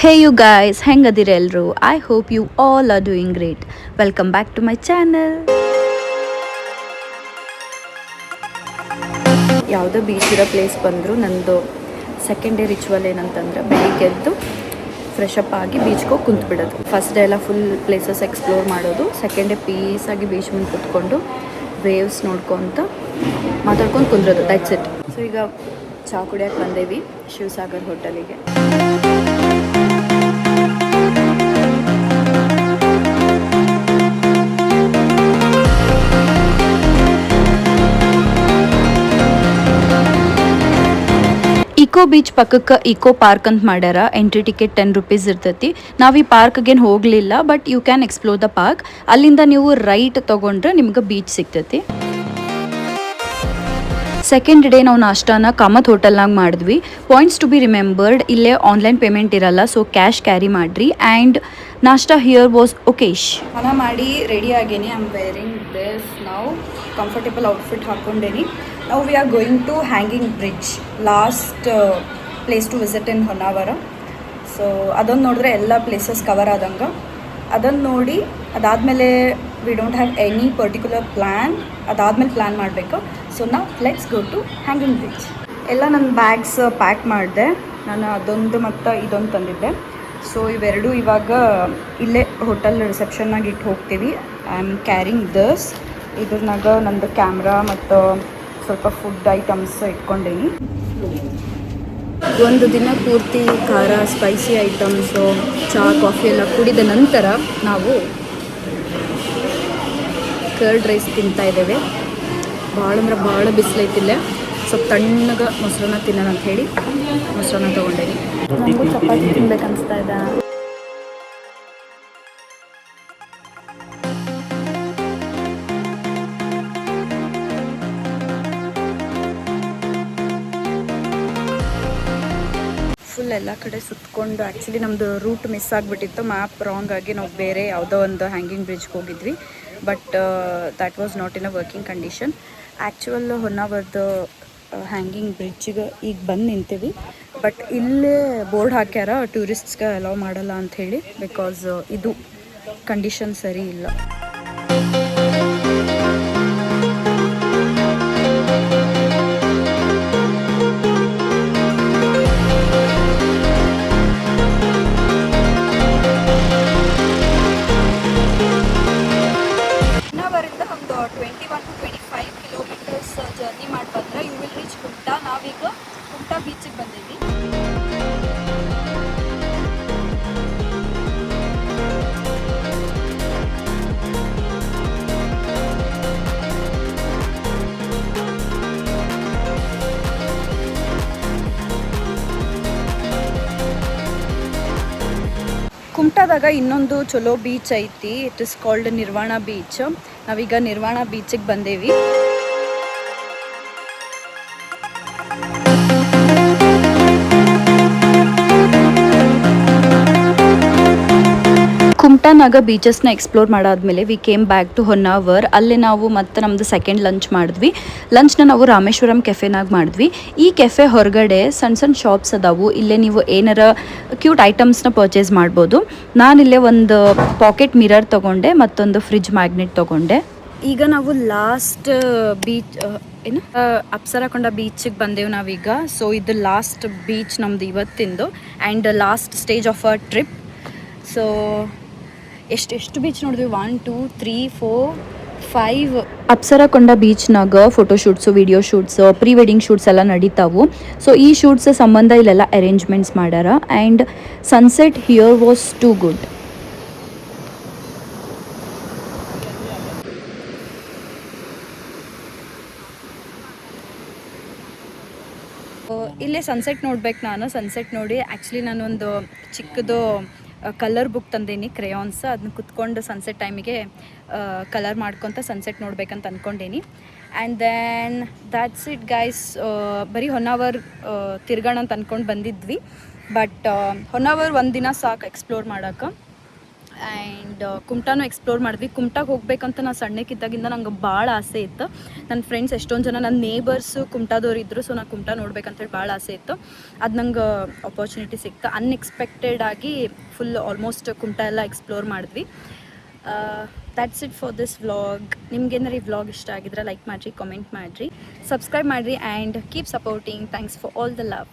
Hey you guys, ಹೆಂಗದಿರ ಎಲ್ರು? I hope you all are doing great. Welcome back to my channel. ಯಾವುದೋ beach ಇರೋ place ಬಂದರೂ ನಂದು second day ritual ಏನಂತಂದ್ರೆ ಬೆಳಿಗ್ಗೆ ಎದ್ದು ಫ್ರೆಶ್ ಅಪ್ ಆಗಿ ಬೀಚ್ಗೆ ಹೋಗಿ ಕುಂತ್ಬಿಡೋದು. ಫಸ್ಟ್ ಡೇ ಎಲ್ಲ ಫುಲ್ ಪ್ಲೇಸಸ್ ಎಕ್ಸ್ಪ್ಲೋರ್ ಮಾಡೋದು, ಸೆಕೆಂಡ್ ಡೇ ಪೀಸಾಗಿ ಬೀಚ್ ಮುಂದೆ ಕುತ್ಕೊಂಡು ವೇವ್ಸ್ ನೋಡ್ಕೊತ ಮಾತಾಡ್ಕೊಂಡು ಕುಂದ್ರೋದು. That's it. ಸೊ ಈಗ ಚಾ ಕುಡಿಯೋಕೆ ಬಂದೇವಿ ಶಿವಸಾಗರ್ ಹೋಟೆಲಿಗೆ. ಇಕೋ ಬೀಚ್ ಪಕ್ಕಕ್ಕೆ ಇಕೋ ಪಾರ್ಕ್ ಅಂತ ಮಾಡ್ಯಾರ. ಎಂಟ್ರಿ ಟಿಕೆಟ್ 10 ರೂಪೀಸ್ ಇರ್ತೈತಿ. ನಾವು ಈ ಪಾರ್ಕ್ಗೇನು ಹೋಗಲಿಲ್ಲ, but you can explore the park. ಅಲ್ಲಿಂದ ನೀವು ರೈಟ್ ತೊಗೊಂಡ್ರೆ ನಿಮ್ಗೆ ಬೀಚ್ ಸಿಗ್ತೈತಿ. ಸೆಕೆಂಡ್ ಡೇ ನಾವು ನಾಷ್ಟಾನ ಕಾಮತ್ ಹೋಟೆಲ್ನಾಗ ಮಾಡಿದ್ವಿ. ಪಾಯಿಂಟ್ಸ್ ಟು ಬಿ ರಿಮೆಂಬರ್ಡ್, ಇಲ್ಲೇ ಆನ್ಲೈನ್ ಪೇಮೆಂಟ್ ಇರಲ್ಲ, ಸೊ ಕ್ಯಾಶ್ ಕ್ಯಾರಿ ಮಾಡಿರಿ. ಆ್ಯಂಡ್ ನಾಷ್ಟಾ ಹಿಯರ್ ವಾಸ್ ಓಕೇಶ್. ಸ್ನಾನ ಮಾಡಿ ರೆಡಿ ಆಗೇನಿ. ಐ ಆಮ್ ವೇರಿಂಗ್ ದಿಸ್ ನಾವು ಕಂಫರ್ಟೇಬಲ್ ಔಟ್ಫಿಟ್ ಹಾಕ್ಕೊಂಡೇನಿ. ನಾವು we are going to hanging bridge, last place to visit in Honnavar. So ಅದನ್ನು ನೋಡಿದ್ರೆ ಎಲ್ಲ ಪ್ಲೇಸಸ್ ಕವರ್ ಆದಂಗೆ. ಅದನ್ನು ನೋಡಿ ಅದಾದಮೇಲೆ we don't have any particular plan. ಅದಾದಮೇಲೆ ಪ್ಲ್ಯಾನ್ ಮಾಡಬೇಕು. ಸೊ ನಾವು let's go to hanging bridge. ಎಲ್ಲ ನನ್ನ ಬ್ಯಾಗ್ಸ್ ಪ್ಯಾಕ್ ಮಾಡಿದೆ. ನಾನು ಅದೊಂದು ಮತ್ತು ಇದೊಂದು ತಂದಿದ್ದೆ. ಸೊ ಇವೆರಡು ಇವಾಗ ಇಲ್ಲೇ ಹೋಟೆಲ್ ರಿಸೆಪ್ಷನ್ನಾಗಿ ಇಟ್ಟು ಹೋಗ್ತೀವಿ. I am carrying this. ಇದ್ರನಾಗ ನಂದು ಕ್ಯಾಮ್ರಾ ಮತ್ತು ಸ್ವಲ್ಪ ಫುಡ್ ಐಟಮ್ಸ್ ಇಟ್ಕೊಂಡೇನಿ. ಒಂದು ದಿನ ಪೂರ್ತಿ ಖಾರ ಸ್ಪೈಸಿ ಐಟಮ್ಸು, ಚಹಾ ಕಾಫಿ ಎಲ್ಲ ಕುಡಿದ ನಂತರ ನಾವು ಕರ್ಡ್ ರೈಸ್ ತಿಂತಾ ಇದ್ದೇವೆ. ಭಾಳ ಅಂದ್ರೆ ಭಾಳ ಬಿಸಿಲೈತಿಲ್ಲ. ಸ್ವಲ್ಪ ತಣ್ಣಗೆ ಮೊಸರನ್ನ ತಿನ್ನೋಣ ಅಂತ ಹೇಳಿ ಮೊಸರನ್ನ ತೊಗೊಂಡೇನಿ. ನನಗೂ ಚಪಾತಿ ತಿನ್ಬೇಕು ಅನಿಸ್ತಾ ಇದೆ. ಫುಲ್ ಎಲ್ಲ ಕಡೆ ಸುತ್ತಕೊಂಡು, ಆ್ಯಕ್ಚುಲಿ ನಮ್ಮದು ರೂಟ್ ಮಿಸ್ ಆಗಿಬಿಟ್ಟಿತ್ತು. ಮ್ಯಾಪ್ ರಾಂಗ್ ಆಗಿ ನಾವು ಬೇರೆ ಯಾವುದೋ ಒಂದು ಹ್ಯಾಂಗಿಂಗ್ ಬ್ರಿಡ್ಜ್ಗೆ ಹೋಗಿದ್ವಿ. But that was not in a working condition. Actual ಹೊನ್ನಾವರ್ದು ಹ್ಯಾಂಗಿಂಗ್ ಬ್ರಿಡ್ಜಿಗೆ ಈಗ ಬಂದು ನಿಂತೀವಿ. ಬಟ್ ಇಲ್ಲೇ ಬೋರ್ಡ್ ಹಾಕ್ಯಾರ ಟೂರಿಸ್ಟ್ಸ್ಗೆ ಅಲೌ ಮಾಡಲ್ಲ ಅಂಥೇಳಿ, ಬಿಕಾಸ್ ಇದು ಕಂಡೀಷನ್ ಸರಿ ಇಲ್ಲ. ಜರ್ನಿ ಮಾಡಿ ಬಂದ್ರೆ ಯು ವಿಲ್ ರೀಚ್ ಕುಮಟಾ. ನಾವೀಗ ಕುಮಟಾ ಬೀಚಿಗೆ ಬಂದೀವಿ. ಕುಮಟಾದಾಗ ಇನ್ನೊಂದು ಚಲೋ ಬೀಚ್ ಐತಿ. It is called Nirvana beach. ನಾವೀಗ ನಿರ್ವಾಣ ಬೀಚಿಗೆ ಬಂದೇವಿ. ಕುಮಟಾನಾಗ ಬೀಚಸ್ನ ಎಕ್ಸ್ಪ್ಲೋರ್ ಮಾಡಾದ್ಮೇಲೆ we came back to Honnavar. ಅಲ್ಲೇ ನಾವು ಮತ್ತೆ ನಮ್ಮದು ಸೆಕೆಂಡ್ ಲಂಚ್ ಮಾಡಿದ್ವಿ. ಲಂಚ್ನ ನಾವು ರಾಮೇಶ್ವರಂ ಕೆಫೆನಾಗ ಮಾಡಿದ್ವಿ. ಈ ಕೆಫೆ ಹೊರಗಡೆ ಸಣ್ಣ ಸಣ್ಣ ಶಾಪ್ಸ್ ಅದಾವು. ಇಲ್ಲೇ ನೀವು ಏನಾರ ಕ್ಯೂಟ್ ಐಟಮ್ಸ್ನ ಪರ್ಚೇಸ್ ಮಾಡ್ಬೋದು. ನಾನಿಲ್ಲೇ ಒಂದು ಪಾಕೆಟ್ ಮಿರರ್ ತೊಗೊಂಡೆ, ಮತ್ತೊಂದು ಫ್ರಿಜ್ ಮ್ಯಾಗ್ನೆಟ್ ತೊಗೊಂಡೆ. ಈಗ ನಾವು ಲಾಸ್ಟ್ ಬೀಚ್ ಏನು ಅಪ್ಸರಕೊಂಡ ಬೀಚಿಗೆ ಬಂದೆವು ನಾವೀಗ. ಸೊ ಇದು ಲಾಸ್ಟ್ ಬೀಚ್ ನಮ್ಮದು ಇವತ್ತಿಂದು and last stage of a trip. So ಎಷ್ಟು ಬೀಚ್ ನೋಡಿದ್ವಿ? 1 2 3 4 5. ಅಪ್ಸರಕೊಂಡ ಬೀಚ್ನಾಗ photoshoots, video shoots, pre wedding shoots ಎಲ್ಲ ನಡೀತಾವು. ಸೊ ಈ ಶೂಟ್ಸ್ ಸಂಬಂಧ ಇಲ್ಲೆಲ್ಲ ಅರೇಂಜ್ಮೆಂಟ್ಸ್ ಮಾಡ್ಯಾರ. And sunset here was too good. ಇಲ್ಲೇ ಸನ್ಸೆಟ್ ನೋಡ್ಬೇಕು. ನಾನು ಸನ್ಸೆಟ್ ನೋಡಿ ಆ್ಯಕ್ಚುಲಿ ನಾನೊಂದು ಚಿಕ್ಕದು ಕಲರ್ ಬುಕ್ ತಂದೇನಿ, ಕ್ರೇಯಾನ್ಸ್. ಅದನ್ನ ಕುತ್ಕೊಂಡು ಸನ್ಸೆಟ್ ಟೈಮಿಗೆ ಕಲರ್ ಮಾಡ್ಕೊತ ಸನ್ಸೆಟ್ ನೋಡ್ಬೇಕಂತ ಅಂದ್ಕೊಂಡೇನಿ. And then that's it guys. ಬರೀ ಹೊನ್ನಾವರ್ ತಿರ್ಗೋಣ ಅಂತ ಅಂದ್ಕೊಂಡು ಬಂದಿದ್ವಿ. ಬಟ್ ಹೊನ್ನಾವರ್ ಒಂದು ದಿನ ಸಾಕು ಎಕ್ಸ್ಪ್ಲೋರ್ ಮಾಡೋಕೆ. ಆ್ಯಂಡ್ ಕುಮಟಾನು ಎಕ್ಸ್ಪ್ಲೋರ್ ಮಾಡಿದ್ವಿ. ಕುಮಟಾಗೆ ಹೋಗ್ಬೇಕಂತ ನಾನು ಸಣ್ಣಕ್ಕಿದ್ದಾಗಿಂದ ನಂಗೆ ಭಾಳ ಆಸೆ ಇತ್ತು. ನನ್ನ ಫ್ರೆಂಡ್ಸ್ ಎಷ್ಟೊಂದು ಜನ ನನ್ನ ನೇಬರ್ಸು ಕುಮಟಾದವ್ರು ಇದ್ದರು. ಸೊ ನಾನು ಕುಮಟಾ ನೋಡ್ಬೇಕಂತೇಳಿ ಭಾಳ ಆಸೆ ಇತ್ತು. ಅದು ನಂಗೆ ಆಪರ್ಚುನಿಟಿ ಸಿಕ್ತು. ಅನ್ಎಕ್ಸ್ಪೆಕ್ಟೆಡ್ ಆಗಿ ಫುಲ್ ಆಲ್ಮೋಸ್ಟ್ ಕುಮಟಾ ಎಲ್ಲ ಎಕ್ಸ್ಪ್ಲೋರ್ ಮಾಡಿದ್ವಿ. That's it for this vlog. ನಿಮ್ಗೇನಾರು ಈ ವ್ಲಾಗ್ ಇಷ್ಟ ಆಗಿದ್ರೆ ಲೈಕ್ ಮಾಡಿರಿ, ಕಾಮೆಂಟ್ ಮಾಡಿರಿ, ಸಬ್ಸ್ಕ್ರೈಬ್ ಮಾಡಿರಿ and keep supporting. Thanks for all the love.